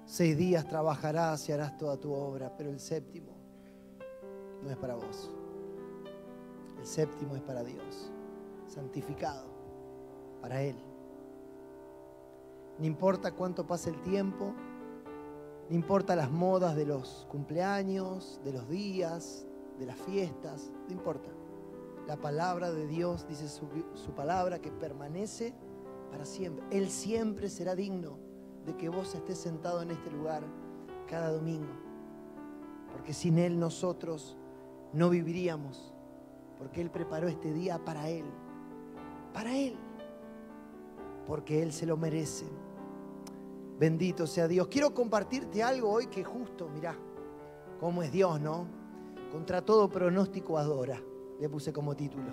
6 días trabajarás y harás toda tu obra, pero el séptimo no es para vos. El séptimo es para Dios, santificado para Él. No importa cuánto pase el tiempo, no importa las modas de los cumpleaños, de los días, de las fiestas, no importa. La palabra de Dios dice su palabra que permanece para siempre. Él siempre será digno de que vos estés sentado en este lugar cada domingo. Porque sin Él nosotros no viviríamos. Porque Él preparó este día para Él. Para Él. Porque Él se lo merece. Bendito sea Dios. Quiero compartirte algo hoy que justo, mirá, cómo es Dios, ¿no? Contra todo pronóstico adora. Le puse como título.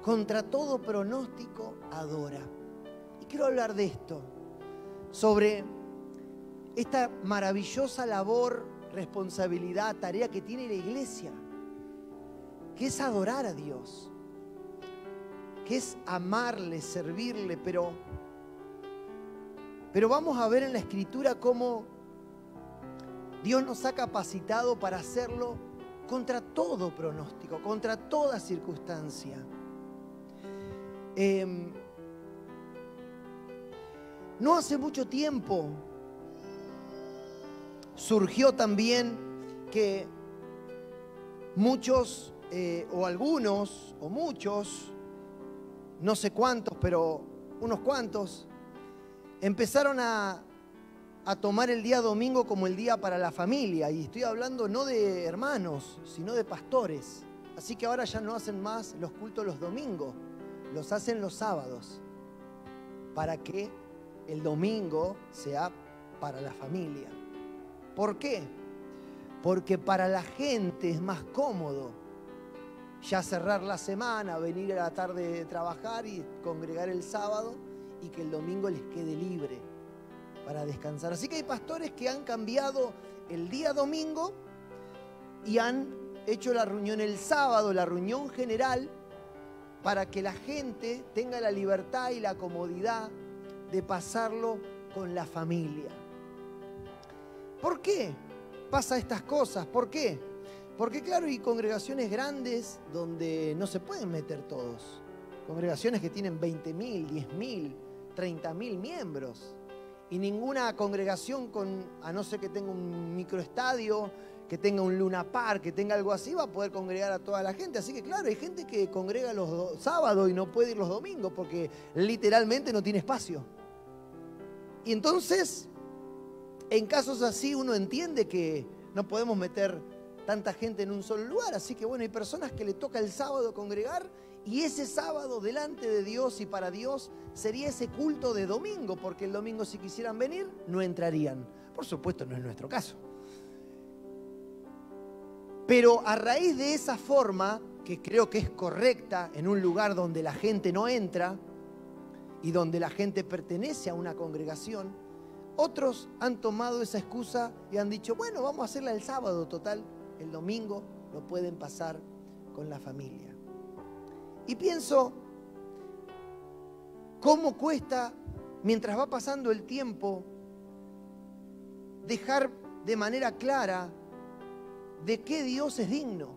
Contra todo pronóstico adora. Y quiero hablar de esto. Sobre esta maravillosa labor, responsabilidad, tarea que tiene la iglesia. Que es adorar a Dios. Que es amarle, servirle, pero vamos a ver en la Escritura cómo Dios nos ha capacitado para hacerlo contra todo pronóstico, contra toda circunstancia. No hace mucho tiempo surgió también que muchos, o algunos, o muchos, no sé cuántos, pero unos cuantos, empezaron a tomar el día domingo como el día para la familia. Y estoy hablando no de hermanos, sino de pastores. Así que ahora ya no hacen más los cultos los domingos, los hacen los sábados. Para que el domingo sea para la familia. ¿Por qué? Porque para la gente es más cómodo ya cerrar la semana, venir a la tarde de trabajar y congregar el sábado y que el domingo les quede libre para descansar. Así que hay pastores que han cambiado el día domingo y han hecho la reunión el sábado, la reunión general, para que la gente tenga la libertad y la comodidad de pasarlo con la familia. ¿Por qué pasa estas cosas? ¿Por qué? Porque claro, hay congregaciones grandes donde no se pueden meter todos. Congregaciones que tienen 20.000, 10.000, 30.000 miembros. Y ninguna congregación, a no ser que tenga un microestadio, que tenga un Luna Park, que tenga algo así, va a poder congregar a toda la gente. Así que claro, hay gente que congrega los sábados y no puede ir los domingos porque literalmente no tiene espacio. Y entonces, en casos así uno entiende que no podemos meter tanta gente en un solo lugar. Así que bueno, hay personas que le toca el sábado congregar y ese sábado delante de Dios y para Dios sería ese culto de domingo, porque el domingo si quisieran venir no entrarían. Por supuesto no es nuestro caso. Pero a raíz de esa forma, que creo que es correcta en un lugar donde la gente no entra y donde la gente pertenece a una congregación, otros han tomado esa excusa y han dicho, bueno, vamos a hacerla el sábado, total, el domingo lo pueden pasar con la familia. Y pienso, ¿cómo cuesta, mientras va pasando el tiempo, dejar de manera clara de qué Dios es digno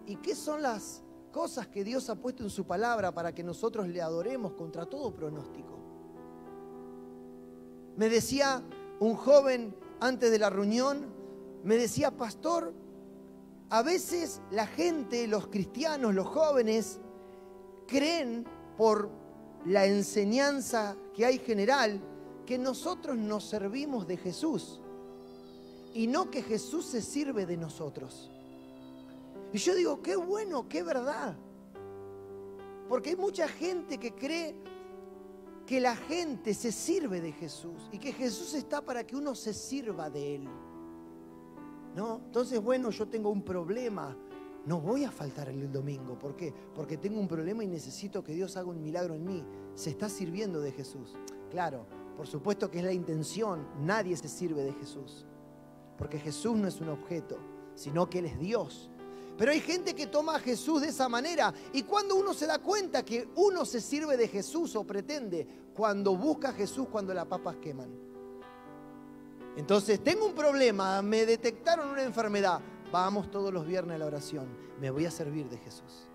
y qué son las cosas que Dios ha puesto en su palabra para que nosotros le adoremos contra todo pronóstico? Me decía un joven antes de la reunión, me decía, pastor, a veces la gente, los cristianos, los jóvenes, creen por la enseñanza que hay general que nosotros nos servimos de Jesús y no que Jesús se sirve de nosotros. Y yo digo, qué bueno, qué verdad. Porque hay mucha gente que cree que la gente se sirve de Jesús y que Jesús está para que uno se sirva de Él. ¿No? Entonces, bueno, yo tengo un problema. No voy a faltar el domingo. ¿Por qué? Porque tengo un problema y necesito que Dios haga un milagro en mí. Se está sirviendo de Jesús. Claro, por supuesto que es la intención. Nadie se sirve de Jesús. Porque Jesús no es un objeto, sino que Él es Dios. Pero hay gente que toma a Jesús de esa manera. Y cuando uno se da cuenta que uno se sirve de Jesús o pretende, cuando busca a Jesús cuando las papas queman. Entonces, tengo un problema, me detectaron una enfermedad. Vamos todos los viernes a la oración. Me voy a servir de Jesús.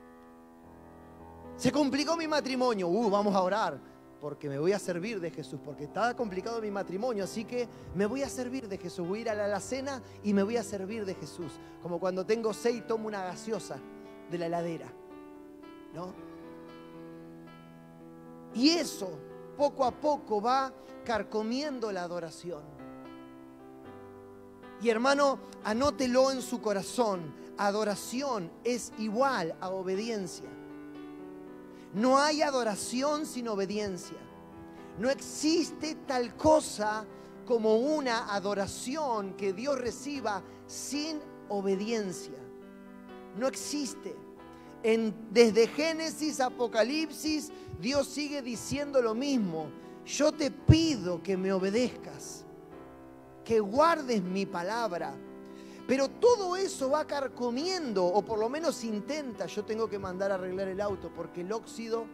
Se complicó mi matrimonio. Vamos a orar, porque me voy a servir de Jesús, porque estaba complicado mi matrimonio, así que me voy a servir de Jesús. Voy a ir a la alacena y me voy a servir de Jesús. Como cuando tengo sed y tomo una gaseosa de la heladera, ¿no? Y eso, poco a poco, va carcomiendo la adoración. Y hermano, anótelo en su corazón. Adoración es igual a obediencia. No hay adoración sin obediencia. No existe tal cosa como una adoración que Dios reciba sin obediencia. No existe. Desde Génesis, Apocalipsis, Dios sigue diciendo lo mismo. Yo te pido que me obedezcas, que guardes mi palabra. Pero todo eso va carcomiendo, o por lo menos intenta. Yo tengo que mandar a arreglar el auto porque el óxido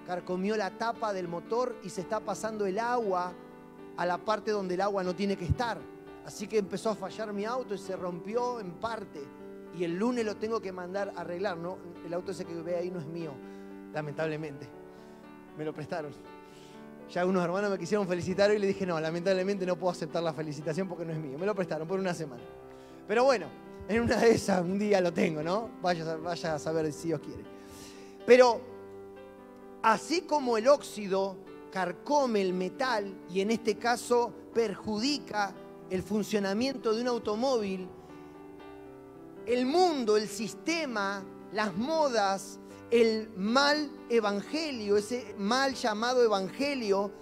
carcomió la tapa del motor y se está pasando el agua a la parte donde el agua no tiene que estar. Así que empezó a fallar mi auto y se rompió en parte. Y el lunes lo tengo que mandar a arreglar, ¿no? El auto ese que ve ahí no es mío, lamentablemente. Me lo prestaron. Ya unos hermanos me quisieron felicitar y le dije, no, lamentablemente no puedo aceptar la felicitación porque no es mío. Me lo prestaron por una semana. Pero bueno, en una de esas un día lo tengo, ¿no? Vaya a saber si Dios quiere. Pero así como el óxido carcome el metal y en este caso perjudica el funcionamiento de un automóvil, el mundo, el sistema, las modas, el mal evangelio, ese mal llamado evangelio,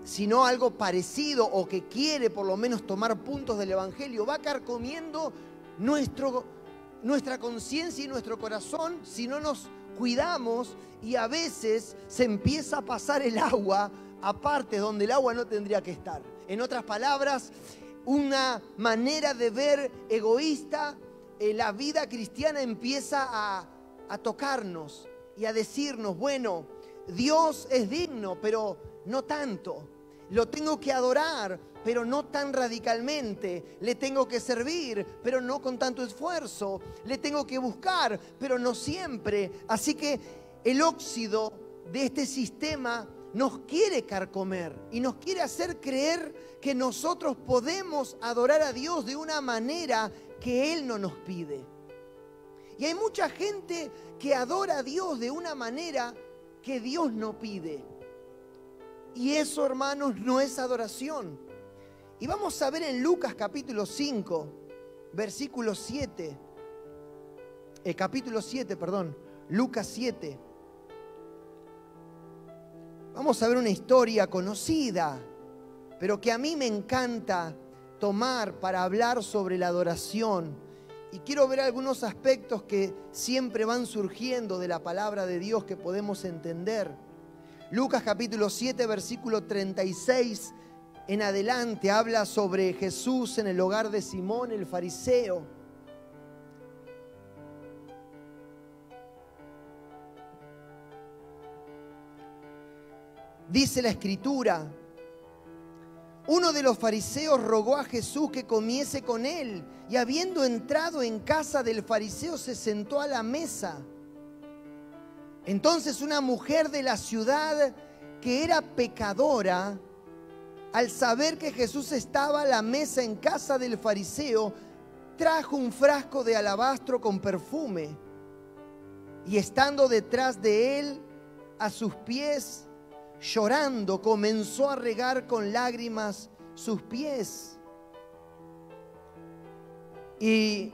sino algo parecido o que quiere por lo menos tomar puntos del evangelio, va carcomiendo nuestra conciencia y nuestro corazón si no nos cuidamos, y a veces se empieza a pasar el agua a partes donde el agua no tendría que estar. En otras palabras, una manera de ver egoísta, la vida cristiana empieza a tocarnos y a decirnos, bueno, Dios es digno, pero no tanto. Lo tengo que adorar, pero no tan radicalmente. Le tengo que servir, pero no con tanto esfuerzo. Le tengo que buscar, pero no siempre. Así que el óxido de este sistema nos quiere carcomer y nos quiere hacer creer que nosotros podemos adorar a Dios de una manera que Él no nos pide. Y hay mucha gente que adora a Dios de una manera que Dios no pide. Y eso, hermanos, no es adoración. Y vamos a ver en Lucas capítulo 5, versículo 7. Capítulo 7, perdón. Lucas 7. Vamos a ver una historia conocida, pero que a mí me encanta tomar para hablar sobre la adoración. Y quiero ver algunos aspectos que siempre van surgiendo de la palabra de Dios que podemos entender. Lucas capítulo 7, versículo 36 en adelante habla sobre Jesús en el hogar de Simón el fariseo. Dice la Escritura: uno de los fariseos rogó a Jesús que comiese con él, y habiendo entrado en casa del fariseo se sentó a la mesa. Entonces una mujer de la ciudad que era pecadora, al saber que Jesús estaba a la mesa en casa del fariseo, trajo un frasco de alabastro con perfume, y estando detrás de él, a sus pies, llorando, comenzó a regar con lágrimas sus pies. Y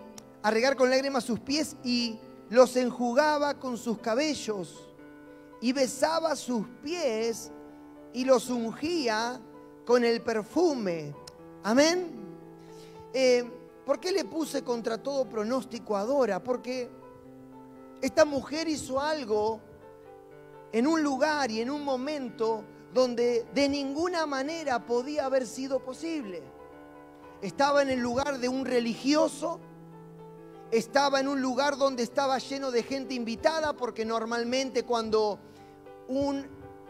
los enjugaba con sus cabellos, y besaba sus pies y los ungía con el perfume. Amén. ¿Por qué le puse contra todo pronóstico adora? Porque esta mujer hizo algo en un lugar y en un momento donde de ninguna manera podía haber sido posible. Estaba en el lugar de un religioso, estaba en un lugar donde estaba lleno de gente invitada, porque normalmente cuando un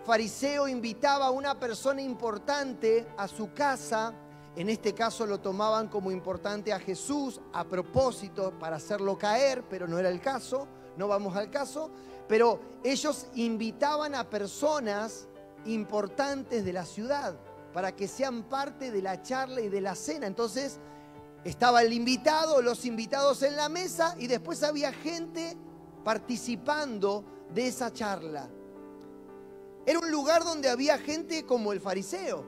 fariseo invitaba a una persona importante a su casa, En este caso lo tomaban como importante a Jesús a propósito para hacerlo caer, pero no era el caso, no vamos al caso. Pero ellos invitaban a personas importantes de la ciudad para que sean parte de la charla y de la cena. Entonces estaba el invitado, los invitados en la mesa y después había gente participando de esa charla. Era un lugar donde había gente como el fariseo.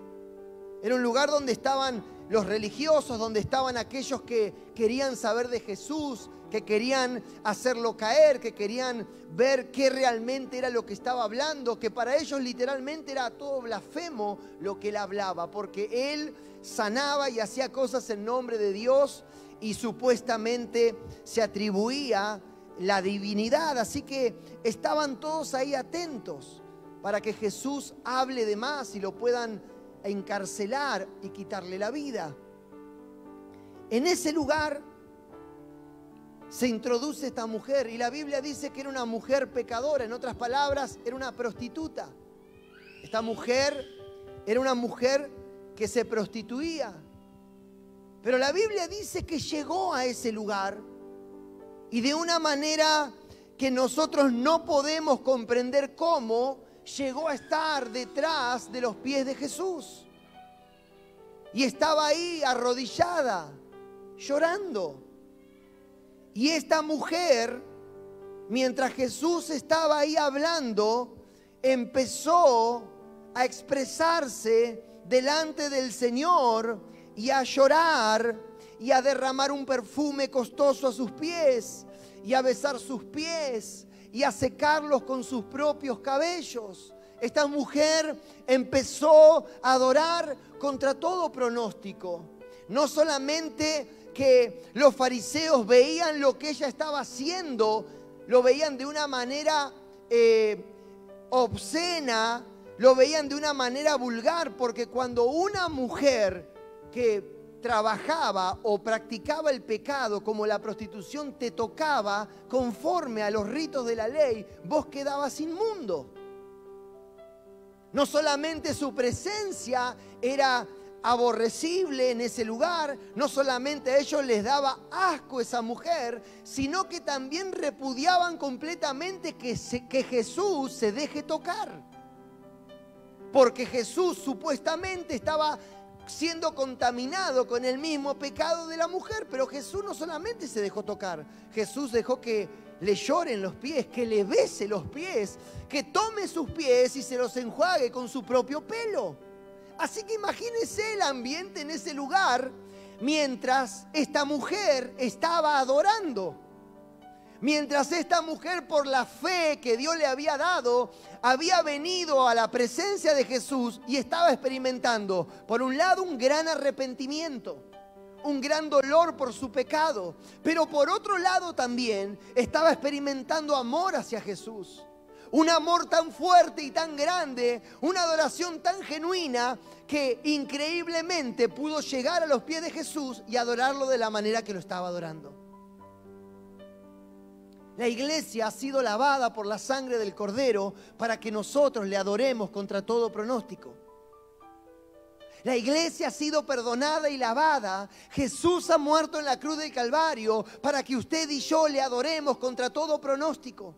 Era un lugar donde estaban los religiosos, donde estaban aquellos que querían saber de Jesús, que querían hacerlo caer, que querían ver qué realmente era lo que estaba hablando, que para ellos literalmente era todo blasfemo lo que él hablaba, porque él sanaba y hacía cosas en nombre de Dios y supuestamente se atribuía la divinidad. Así que estaban todos ahí atentos para que Jesús hable de más y lo puedan encarcelar y quitarle la vida. En ese lugar se introduce esta mujer y la Biblia dice que era una mujer pecadora. En otras palabras, era una prostituta. Esta mujer era una mujer que se prostituía. Pero la Biblia dice que llegó a ese lugar y de una manera que nosotros no podemos comprender cómo, llegó a estar detrás de los pies de Jesús. Y estaba ahí arrodillada, llorando. Y esta mujer, mientras Jesús estaba ahí hablando, empezó a expresarse delante del Señor y a llorar y a derramar un perfume costoso a sus pies y a besar sus pies y a secarlos con sus propios cabellos. Esta mujer empezó a adorar contra todo pronóstico. No solamente que los fariseos veían lo que ella estaba haciendo, lo veían de una manera obscena, lo veían de una manera vulgar, porque cuando una mujer que trabajaba o practicaba el pecado como la prostitución te tocaba conforme a los ritos de la ley, vos quedabas inmundo. No solamente su presencia era aborrecible en ese lugar, no solamente a ellos les daba asco esa mujer, sino que también repudiaban completamente que Jesús se deje tocar. Porque Jesús supuestamente estaba siendo contaminado con el mismo pecado de la mujer, pero Jesús no solamente se dejó tocar, Jesús dejó que le lloren los pies, que le bese los pies, que tome sus pies y se los enjuague con su propio pelo. Así que imagínense el ambiente en ese lugar mientras esta mujer estaba adorando. Mientras esta mujer, por la fe que Dios le había dado, había venido a la presencia de Jesús y estaba experimentando, por un lado, un gran arrepentimiento, un gran dolor por su pecado, pero por otro lado también estaba experimentando amor hacia Jesús. Un amor tan fuerte y tan grande, una adoración tan genuina que increíblemente pudo llegar a los pies de Jesús y adorarlo de la manera que lo estaba adorando. La iglesia ha sido lavada por la sangre del Cordero para que nosotros le adoremos contra todo pronóstico. La iglesia ha sido perdonada y lavada. Jesús ha muerto en la cruz del Calvario para que usted y yo le adoremos contra todo pronóstico.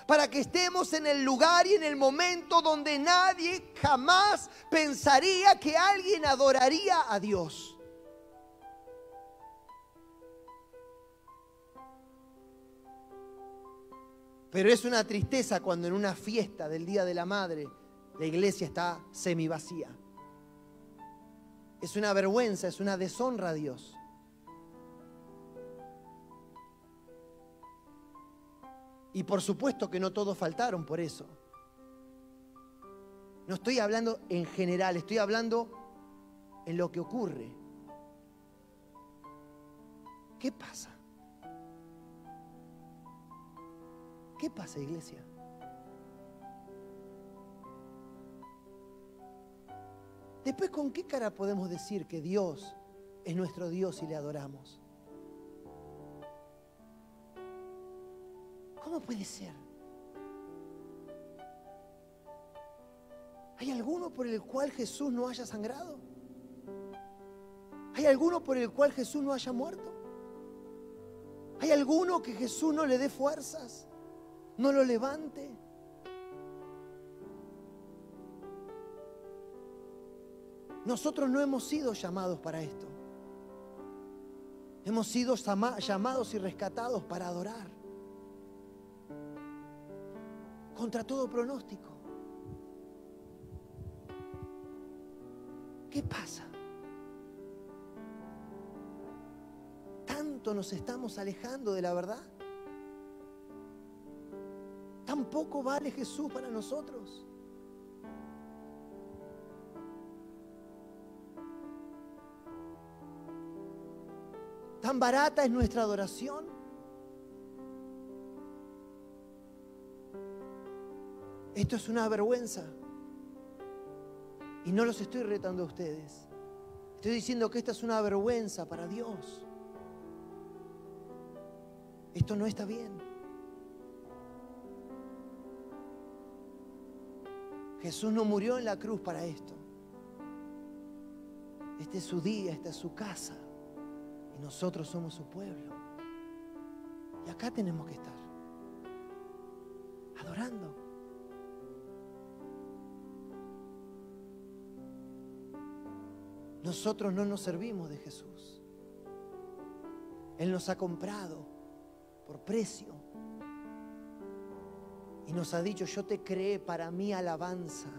Para que estemos en el lugar y en el momento donde nadie jamás pensaría que alguien adoraría a Dios. Pero es una tristeza cuando en una fiesta del Día de la Madre la iglesia está semivacía. Es una vergüenza, es una deshonra a Dios. Y por supuesto que no todos faltaron por eso. No estoy hablando en general, estoy hablando en lo que ocurre. ¿Qué pasa? ¿Qué pasa, iglesia? Después, ¿con qué cara podemos decir que Dios es nuestro Dios y le adoramos? ¿Cómo puede ser? ¿Hay alguno por el cual Jesús no haya sangrado? ¿Hay alguno por el cual Jesús no haya muerto? ¿Hay alguno que Jesús no le dé fuerzas? ¿No lo levante? Nosotros no hemos sido llamados para esto. Hemos sido llamados y rescatados para adorar. Contra todo pronóstico. ¿Qué pasa? ¿Tanto nos estamos alejando de la verdad? ¿Tan poco vale Jesús para nosotros? ¿Tan barata es nuestra adoración? Esto es una vergüenza. Y no los estoy retando a ustedes. Estoy diciendo que esta es una vergüenza para Dios. Esto no está bien. Jesús no murió en la cruz para esto. Este es su día, esta es su casa. Y nosotros somos su pueblo. Y acá tenemos que estar. Adorando. Nosotros no nos servimos de Jesús. Él nos ha comprado por precio. Y nos ha dicho, yo te creé para mi alabanza.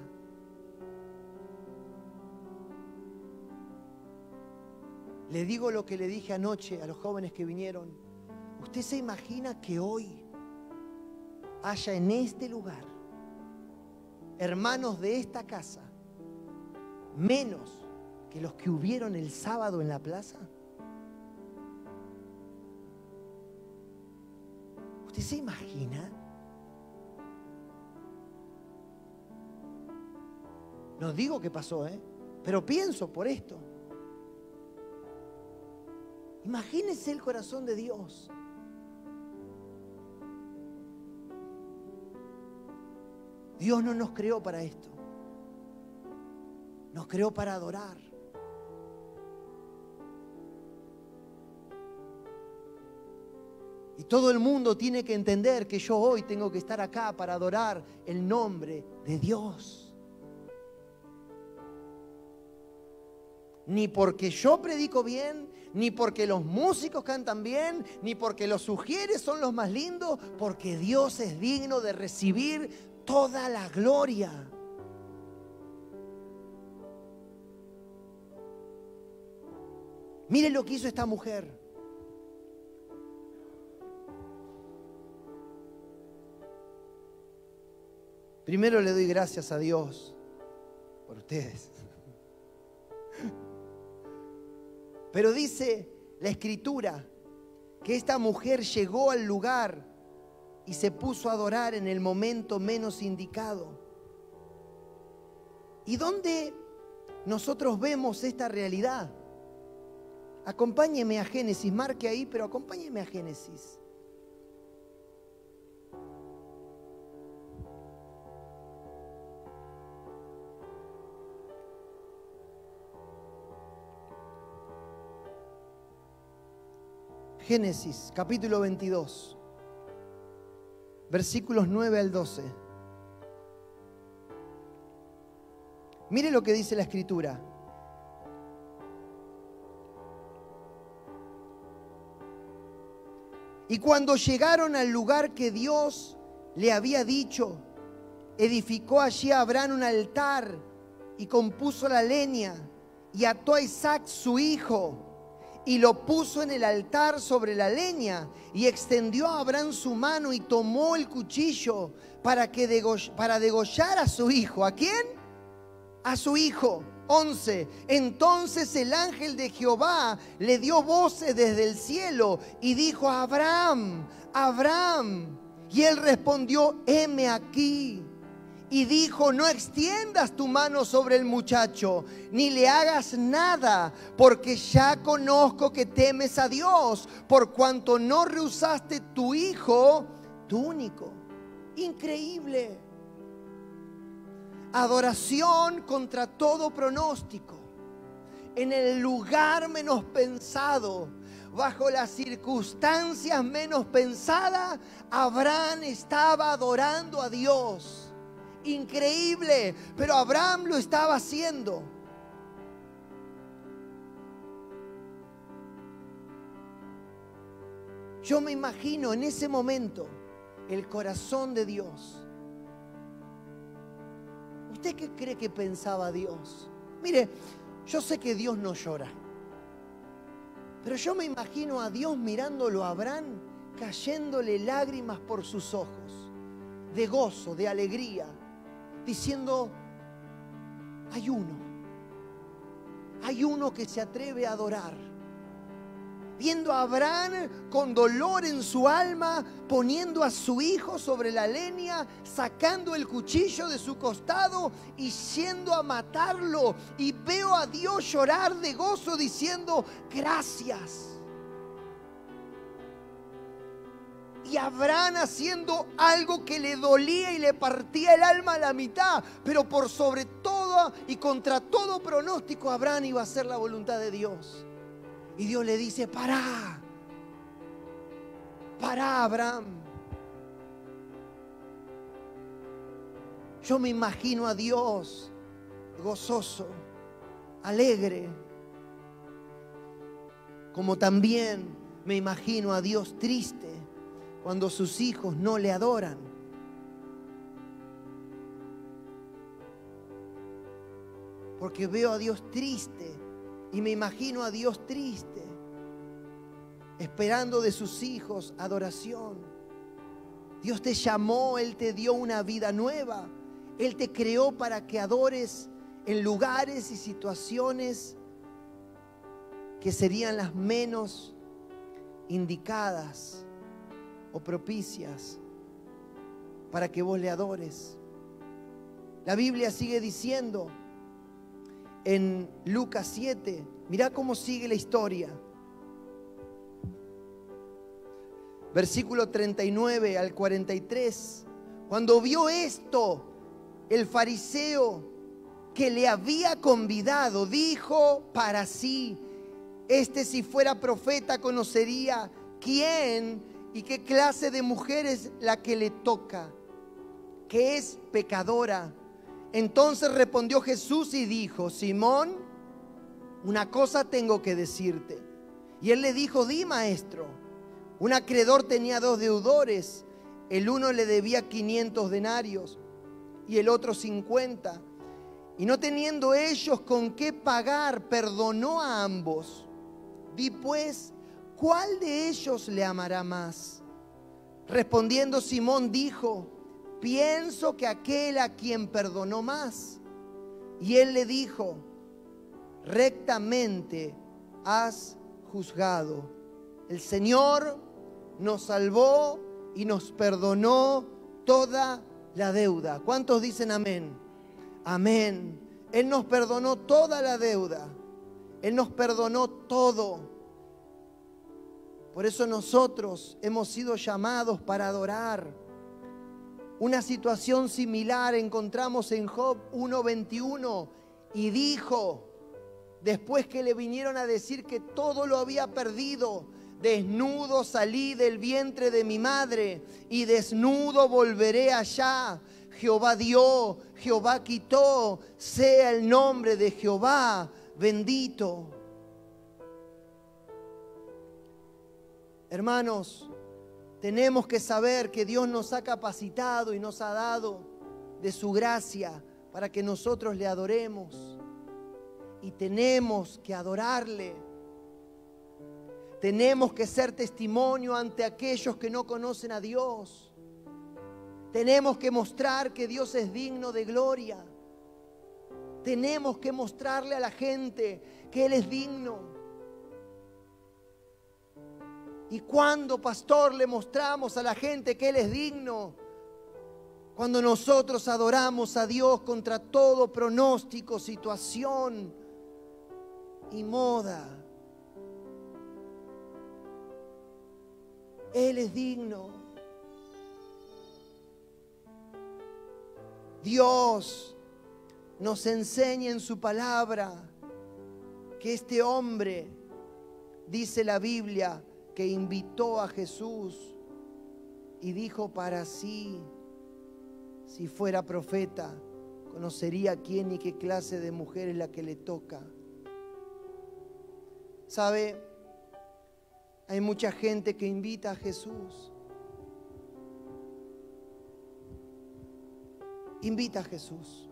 Le digo lo que le dije anoche a los jóvenes que vinieron. ¿Usted se imagina que hoy haya en este lugar hermanos de esta casa menos que los que hubieron el sábado en la plaza? ¿Usted se imagina? No digo que pasó, pero pienso por esto. Imagínese el corazón de Dios. Dios no nos creó para esto. Nos creó para adorar. Y todo el mundo tiene que entender que yo hoy tengo que estar acá para adorar el nombre de Dios. Ni porque yo predico bien, ni porque los músicos cantan bien, ni porque los sugieres son los más lindos, porque Dios es digno de recibir toda la gloria. Mire lo que hizo esta mujer. Primero le doy gracias a Dios por ustedes. Pero dice la Escritura que esta mujer llegó al lugar y se puso a adorar en el momento menos indicado. ¿Y dónde nosotros vemos esta realidad? Acompáñeme a Génesis, marque ahí, pero acompáñeme a Génesis. Génesis, capítulo 22, versículos 9 al 12. Mire lo que dice la Escritura. Y cuando llegaron al lugar que Dios le había dicho, edificó allí a Abraham un altar y compuso la leña y ató a Isaac su hijo y lo puso en el altar sobre la leña, y extendió a Abraham su mano y tomó el cuchillo para degollar a su hijo. ¿A quién? A su hijo. 11. Entonces el ángel de Jehová le dio voces desde el cielo y dijo: Abraham, Abraham. Y él respondió: heme aquí. Y dijo: no extiendas tu mano sobre el muchacho, ni le hagas nada, porque ya conozco que temes a Dios, por cuanto no rehusaste tu hijo, tu único. Increíble. Adoración contra todo pronóstico. en el lugar menos pensado, bajo las circunstancias menos pensadas, Abraham estaba adorando a Dios. Increíble, pero Abraham lo estaba haciendo. Yo me imagino en ese momento el corazón de Dios. ¿Usted qué cree que pensaba Dios? Mire, yo sé que Dios no llora, pero yo me imagino a Dios mirándolo a Abraham, cayéndole lágrimas por sus ojos, de gozo, de alegría, diciendo, hay uno que se atreve a adorar. Viendo a Abraham con dolor en su alma, poniendo a su hijo sobre la leña, sacando el cuchillo de su costado y yendo a matarlo. Y veo a Dios llorar de gozo diciendo, gracias. Y Abraham haciendo algo que le dolía y le partía el alma a la mitad. Pero por sobre todo y contra todo pronóstico, Abraham iba a hacer la voluntad de Dios. Y Dios le dice, pará, Abraham. Yo me imagino a Dios gozoso, alegre, como también me imagino a Dios triste cuando sus hijos no le adoran. Porque veo a Dios triste. Y me imagino a Dios triste, esperando de sus hijos adoración. Dios te llamó, Él te dio una vida nueva. Él te creó para que adores en lugares y situaciones que serían las menos indicadas o propicias para que vos le adores. La Biblia sigue diciendo en Lucas 7, mirá cómo sigue la historia. Versículo 39 al 43. Cuando vio esto, el fariseo que le había convidado dijo para sí, si fuera profeta conocería quién y qué clase de mujer es la que le toca, que es pecadora. Entonces respondió Jesús y dijo, Simón, una cosa tengo que decirte. Y él le dijo, di, maestro. Un acreedor tenía 2 deudores. El uno le debía 500 denarios y el otro 50. Y no teniendo ellos con qué pagar, perdonó a ambos. Di pues, ¿cuál de ellos le amará más? Respondiendo Simón dijo, pienso que aquel a quien perdonó más. Y él le dijo, rectamente has juzgado. El Señor nos salvó y nos perdonó toda la deuda. ¿Cuántos dicen amén? Amén. Él nos perdonó toda la deuda. Él nos perdonó todo. Por eso nosotros hemos sido llamados para adorar. Una situación similar encontramos en Job 1:21 y dijo, después que le vinieron a decir que todo lo había perdido, desnudo salí del vientre de mi madre y desnudo volveré allá. Jehová dio, Jehová quitó, sea el nombre de Jehová bendito. Hermanos, tenemos que saber que Dios nos ha capacitado y nos ha dado de su gracia para que nosotros le adoremos. Y tenemos que adorarle. Tenemos que ser testimonio ante aquellos que no conocen a Dios. Tenemos que mostrar que Dios es digno de gloria. Tenemos que mostrarle a la gente que Él es digno. ¿Y cuándo, pastor, le mostramos a la gente que Él es digno? Cuando nosotros adoramos a Dios contra todo pronóstico, situación y moda. Él es digno. Dios nos enseña en su palabra que este hombre, dice la Biblia, que invitó a Jesús y dijo para sí, si fuera profeta, conocería quién y qué clase de mujer es la que le toca. ¿Sabe? Hay mucha gente que invita a Jesús. Invita a Jesús.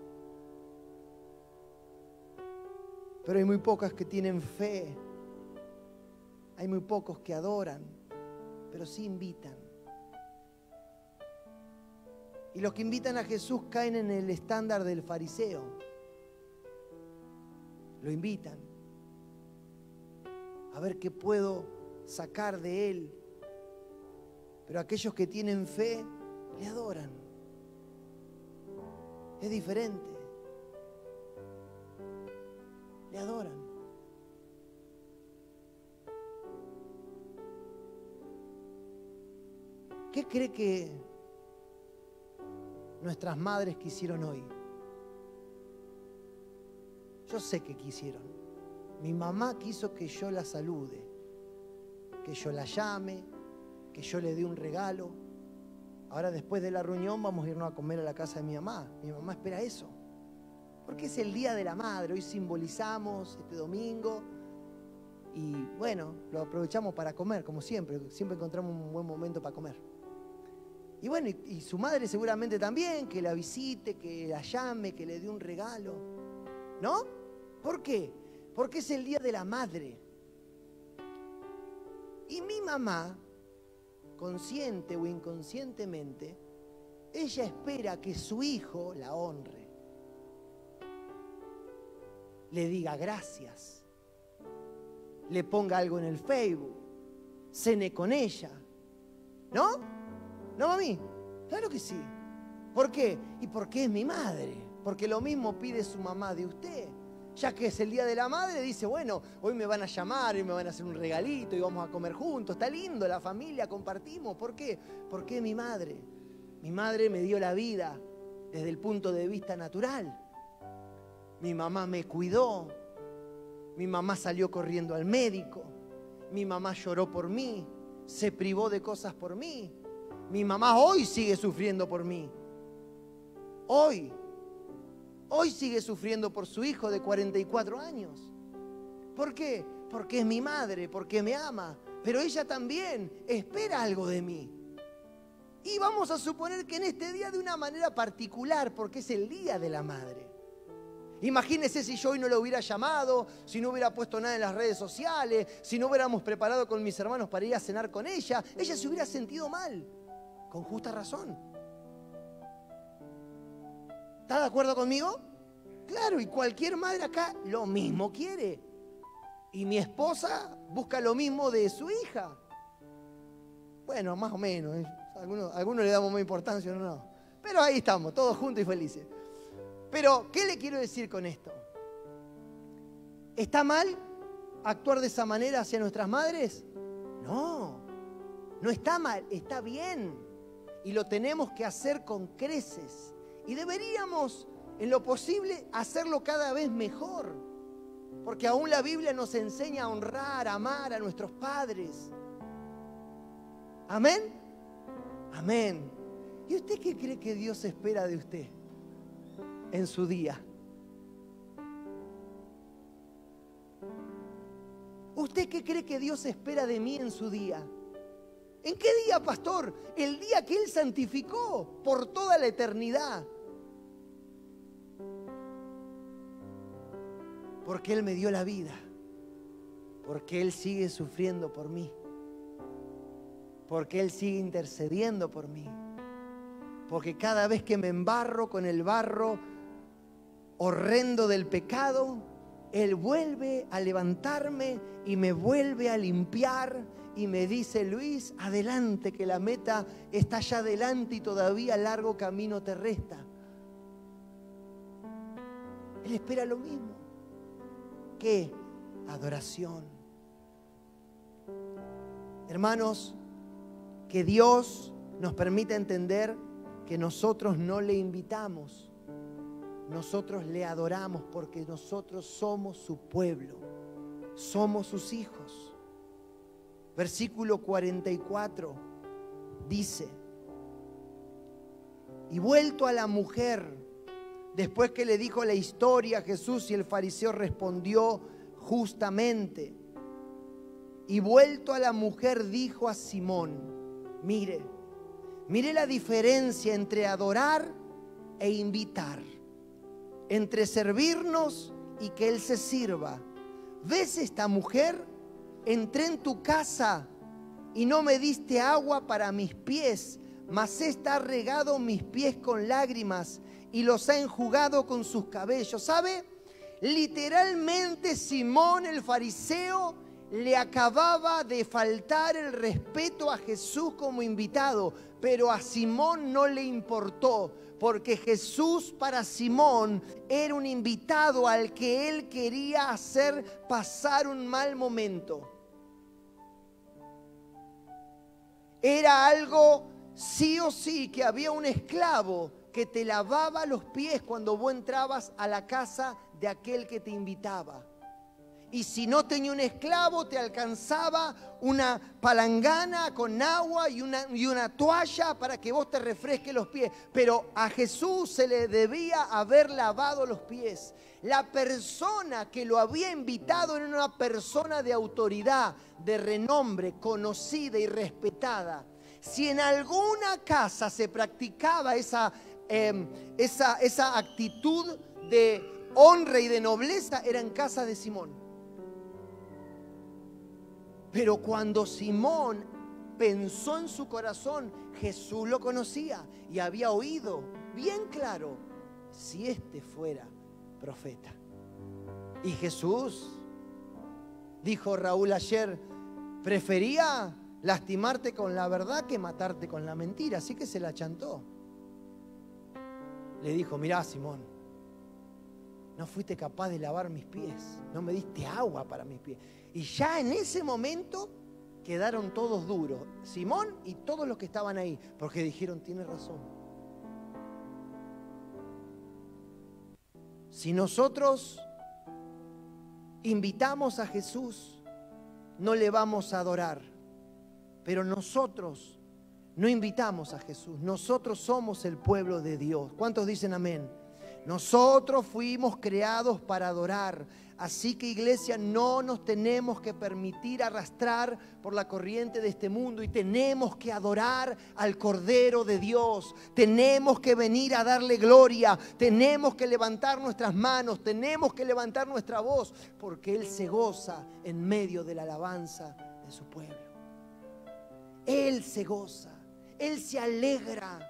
Pero hay muy pocas que tienen fe. Hay muy pocos que adoran, pero sí invitan. Y los que invitan a Jesús caen en el estándar del fariseo. Lo invitan. A ver qué puedo sacar de él. Pero aquellos que tienen fe, le adoran. Es diferente. Le adoran. ¿Qué cree que nuestras madres quisieron hoy? Yo sé que quisieron. Mi mamá quiso que yo la salude, que yo la llame, que yo le dé un regalo. Ahora después de la reunión vamos a irnos a comer a la casa de mi mamá. Mi mamá espera eso. Porque es el Día de la Madre. Hoy simbolizamos este domingo. Y bueno, lo aprovechamos para comer, como siempre. Siempre encontramos un buen momento para comer. Y bueno, y su madre seguramente también, que la visite, que la llame, que le dé un regalo. ¿No? ¿Por qué? Porque es el Día de la Madre. Y mi mamá, consciente o inconscientemente, ella espera que su hijo la honre. Le diga gracias. Le ponga algo en el Facebook. Cene con ella. ¿No? ¿No, mami? Claro que sí. ¿Por qué? Y porque es mi madre. Porque lo mismo pide su mamá de usted. Ya que es el Día de la Madre, dice, bueno, hoy me van a llamar y me van a hacer un regalito y vamos a comer juntos. Está lindo, la familia, compartimos. ¿Por qué? Porque es mi madre. Mi madre me dio la vida desde el punto de vista natural. Mi mamá me cuidó. Mi mamá salió corriendo al médico. Mi mamá lloró por mí. Se privó de cosas por mí. Mi mamá hoy sigue sufriendo por mí. Hoy sigue sufriendo por su hijo de 44 años. ¿Por qué? Porque es mi madre, porque me ama. Pero ella también espera algo de mí. Y vamos a suponer que en este día de una manera particular, porque es el Día de la Madre. Imagínese si yo hoy no lo hubiera llamado, si no hubiera puesto nada en las redes sociales, si no hubiéramos preparado con mis hermanos para ir a cenar con ella. Ella se hubiera sentido mal, con justa razón. ¿Está de acuerdo conmigo? Claro, y cualquier madre acá lo mismo quiere. Y mi esposa busca lo mismo de su hija. Bueno, más o menos. Algunos le damos más importancia, no. Pero ahí estamos, todos juntos y felices. Pero, ¿qué le quiero decir con esto? ¿Está mal actuar de esa manera hacia nuestras madres? No, no está mal, está bien. Y lo tenemos que hacer con creces. Y deberíamos, en lo posible, hacerlo cada vez mejor. Porque aún la Biblia nos enseña a honrar, a amar a nuestros padres. ¿Amén? Amén. ¿Y usted qué cree que Dios espera de usted en su día? ¿Usted qué cree que Dios espera de mí en su día? ¿En qué día, pastor? El día que Él santificó por toda la eternidad. Porque Él me dio la vida. Porque Él sigue sufriendo por mí. Porque Él sigue intercediendo por mí. Porque cada vez que me embarro con el barro horrendo del pecado, Él vuelve a levantarme y me vuelve a limpiar y me dice, Luis, adelante, que la meta está allá adelante y todavía largo camino te resta. Él espera lo mismo. ¿Qué? Adoración. Hermanos, que Dios nos permita entender que nosotros no le invitamos, nosotros le adoramos porque nosotros somos su pueblo. somos sus hijos. Versículo 44 dice: y vuelto a la mujer, después que le dijo la historia a Jesús, y el fariseo respondió justamente. Y vuelto a la mujer dijo a Simón: mire la diferencia entre adorar e invitar, entre servirnos y que Él se sirva. ¿Ves esta mujer? Entré en tu casa y no me diste agua para mis pies, mas ésta ha regado mis pies con lágrimas y los ha enjugado con sus cabellos. ¿Sabe? Literalmente Simón el fariseo le acababa de faltar el respeto a Jesús como invitado, pero a Simón no le importó, porque Jesús para Simón era un invitado al que él quería hacer pasar un mal momento. Era algo sí o sí, que había un esclavo que te lavaba los pies cuando vos entrabas a la casa de aquel que te invitaba. Y si no tenía un esclavo, te alcanzaba una palangana con agua y una toalla para que vos te refresques los pies. Pero a Jesús se le debía haber lavado los pies. La persona que lo había invitado era una persona de autoridad, de renombre, conocida y respetada. Si en alguna casa se practicaba esa actitud de honra y de nobleza, era en casa de Simón. Pero cuando Simón pensó en su corazón, Jesús lo conocía y había oído bien claro: si este fuera profeta. Y Jesús, dijo Raúl ayer, prefería lastimarte con la verdad que matarte con la mentira. Así que se la chantó. Le dijo: mirá, Simón, no fuiste capaz de lavar mis pies, no me diste agua para mis pies. Y ya en ese momento quedaron todos duros, Simón y todos los que estaban ahí, porque dijeron: tiene razón. Si nosotros invitamos a Jesús, no le vamos a adorar. Pero nosotros no invitamos a Jesús. Nosotros somos el pueblo de Dios. ¿Cuántos dicen amén? Nosotros fuimos creados para adorar. Así que, iglesia, no nos tenemos que permitir arrastrar por la corriente de este mundo y tenemos que adorar al Cordero de Dios. Tenemos que venir a darle gloria. Tenemos que levantar nuestras manos. Tenemos que levantar nuestra voz, porque Él se goza en medio de la alabanza de su pueblo. Él se goza, Él se alegra,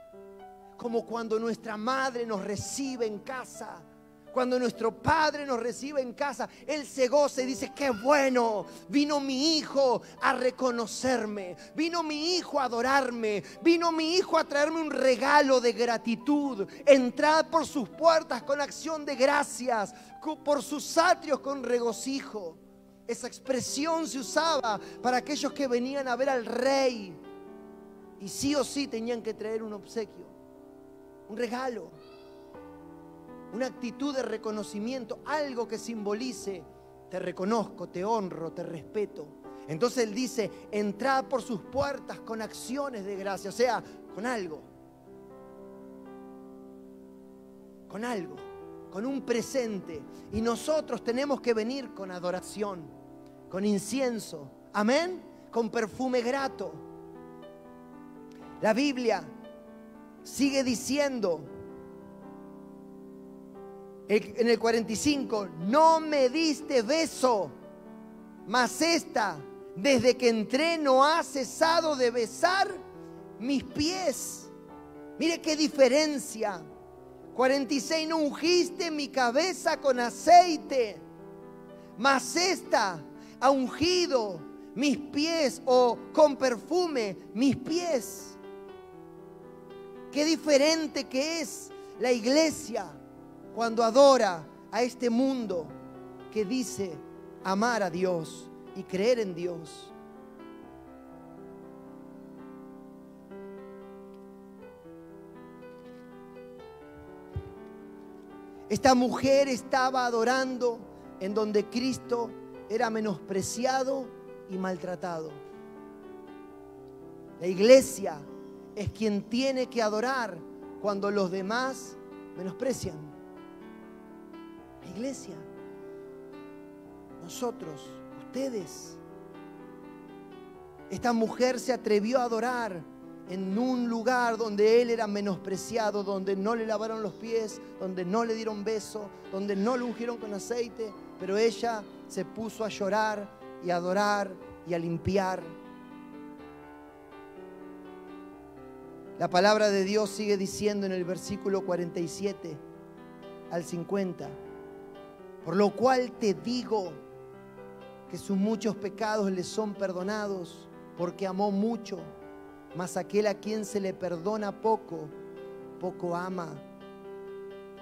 como cuando nuestra madre nos recibe en casa, cuando nuestro padre nos recibe en casa. Él se goza y dice: qué bueno, vino mi hijo a reconocerme, vino mi hijo a adorarme, vino mi hijo a traerme un regalo de gratitud. Entrad por sus puertas con acción de gracias, por sus atrios con regocijo. Esa expresión se usaba para aquellos que venían a ver al rey y sí o sí tenían que traer un obsequio, un regalo, una actitud de reconocimiento, algo que simbolice: te reconozco, te honro, te respeto. Entonces Él dice: entrad por sus puertas con acciones de gracia, o sea, con algo, con un presente. Y nosotros tenemos que venir con adoración, con incienso, amén, con perfume grato. La Biblia sigue diciendo en el 45: no me diste beso, mas esta, desde que entré, no ha cesado de besar mis pies. Mire qué diferencia. 46: no ungiste mi cabeza con aceite, mas esta ha ungido mis pies, o con perfume mis pies. Qué diferente que es la iglesia cuando adora a este mundo que dice amar a Dios y creer en Dios. Esta mujer estaba adorando en donde Cristo era menospreciado y maltratado. La iglesia es quien tiene que adorar cuando los demás menosprecian. La iglesia, nosotros, ustedes. Esta mujer se atrevió a adorar en un lugar donde él era menospreciado, donde no le lavaron los pies, donde no le dieron beso, donde no lo ungieron con aceite, pero ella se puso a llorar y a adorar y a limpiar. La palabra de Dios sigue diciendo en el versículo 47 al 50, por lo cual te digo que sus muchos pecados le son perdonados, porque amó mucho, mas aquel a quien se le perdona poco, poco ama.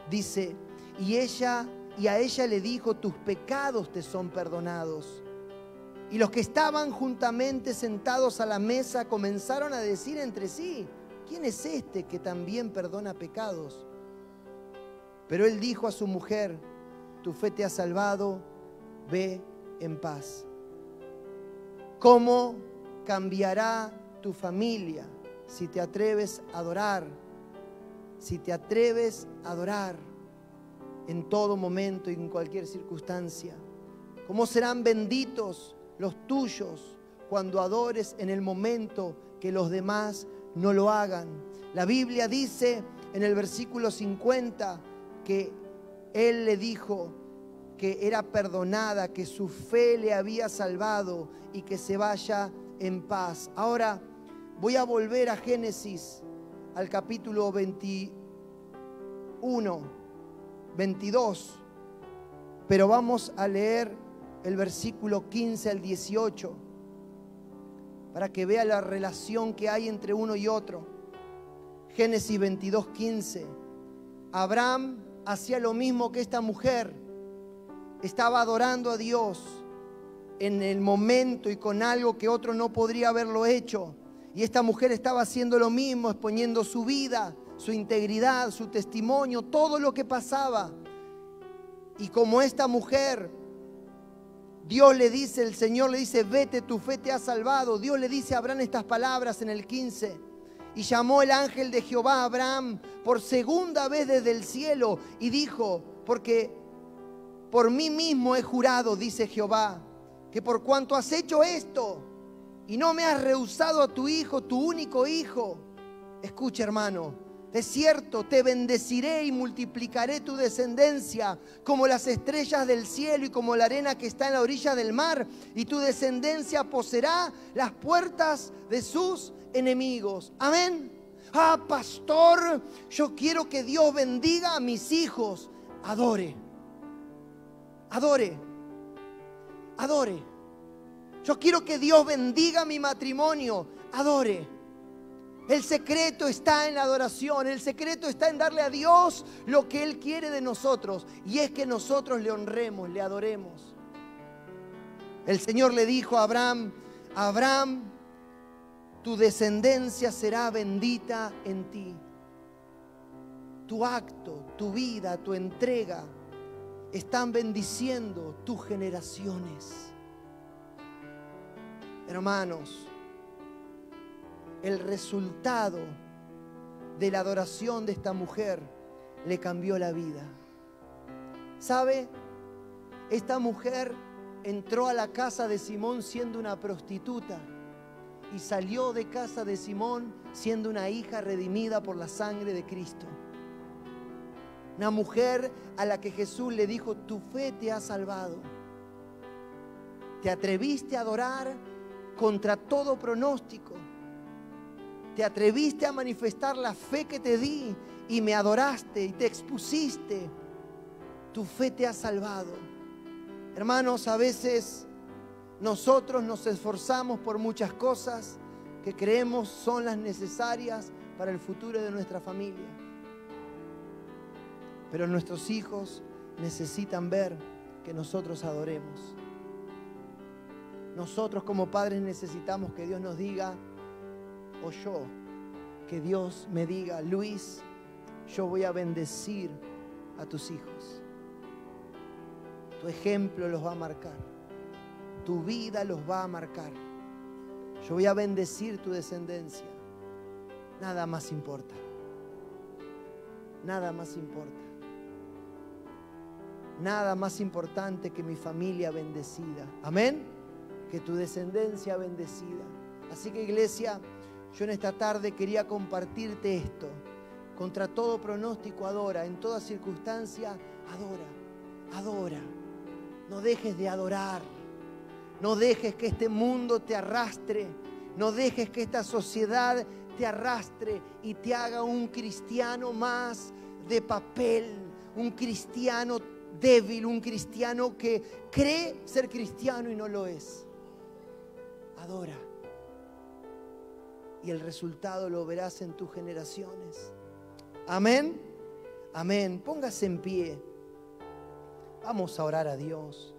Dice, y a ella le dijo, tus pecados te son perdonados. Y los que estaban juntamente sentados a la mesa comenzaron a decir entre sí, ¿quién es este que también perdona pecados? Pero él dijo a su mujer, tu fe te ha salvado, ve en paz. ¿Cómo cambiará tu familia si te atreves a adorar? Si te atreves a adorar en todo momento y en cualquier circunstancia. ¿Cómo serán benditos los tuyos cuando adores en el momento que los demás no lo hagan? La Biblia dice en el versículo 50 que él le dijo que era perdonada, que su fe le había salvado y que se vaya en paz. Ahora voy a volver a Génesis, al capítulo 21, 22, pero vamos a leer el versículo 15 al 18 para que vea la relación que hay entre uno y otro. Génesis 22, 15. Abraham hacía lo mismo que esta mujer. Estaba adorando a Dios en el momento y con algo que otro no podría haberlo hecho. Y esta mujer estaba haciendo lo mismo, exponiendo su vida, su integridad, su testimonio, todo lo que pasaba. Y como esta mujer, Dios le dice, el Señor le dice, vete, tu fe te ha salvado. Dios le dice a Abraham estas palabras en el 15. Y llamó el ángel de Jehová a Abraham por segunda vez desde el cielo y dijo, porque por mí mismo he jurado, dice Jehová, que por cuanto has hecho esto y no me has rehusado a tu hijo, tu único hijo, escucha, hermano, de cierto te bendeciré y multiplicaré tu descendencia como las estrellas del cielo y como la arena que está en la orilla del mar, y tu descendencia poseerá las puertas de sus enemigos. Amén. Ah, pastor, yo quiero que Dios bendiga a mis hijos. Adore. Adore, adore. Yo quiero que Dios bendiga mi matrimonio. Adore. El secreto está en la adoración. El secreto está en darle a Dios lo que Él quiere de nosotros. Y es que nosotros le honremos, le adoremos. El Señor le dijo a Abraham, Abraham, tu descendencia será bendita en ti. Tu acto, tu vida, tu entrega están bendiciendo tus generaciones. Hermanos, el resultado de la adoración de esta mujer le cambió la vida. ¿Sabe? Esta mujer entró a la casa de Simón siendo una prostituta y salió de casa de Simón siendo una hija redimida por la sangre de Cristo. Una mujer a la que Jesús le dijo, tu fe te ha salvado. Te atreviste a adorar contra todo pronóstico. Te atreviste a manifestar la fe que te di y me adoraste y te expusiste. Tu fe te ha salvado. Hermanos, a veces nosotros nos esforzamos por muchas cosas que creemos son las necesarias para el futuro de nuestra familia. Pero nuestros hijos necesitan ver que nosotros adoremos. Nosotros como padres necesitamos que Dios nos diga, o yo, que Dios me diga, Luis, yo voy a bendecir a tus hijos. Tu ejemplo los va a marcar. Tu vida los va a marcar. Yo voy a bendecir tu descendencia. Nada más importa. Nada más importa. Nada más importante que mi familia bendecida. Amén. Que tu descendencia bendecida. Así que, iglesia, yo en esta tarde quería compartirte esto. Contra todo pronóstico, adora. En toda circunstancia, adora. Adora. No dejes de adorar. No dejes que este mundo te arrastre. No dejes que esta sociedad te arrastre y te haga un cristiano más de papel. Un cristiano débil, un cristiano que cree ser cristiano y no lo es. Adora. Y el resultado lo verás en tus generaciones. Amén. Amén. Póngase en pie. Vamos a orar a Dios.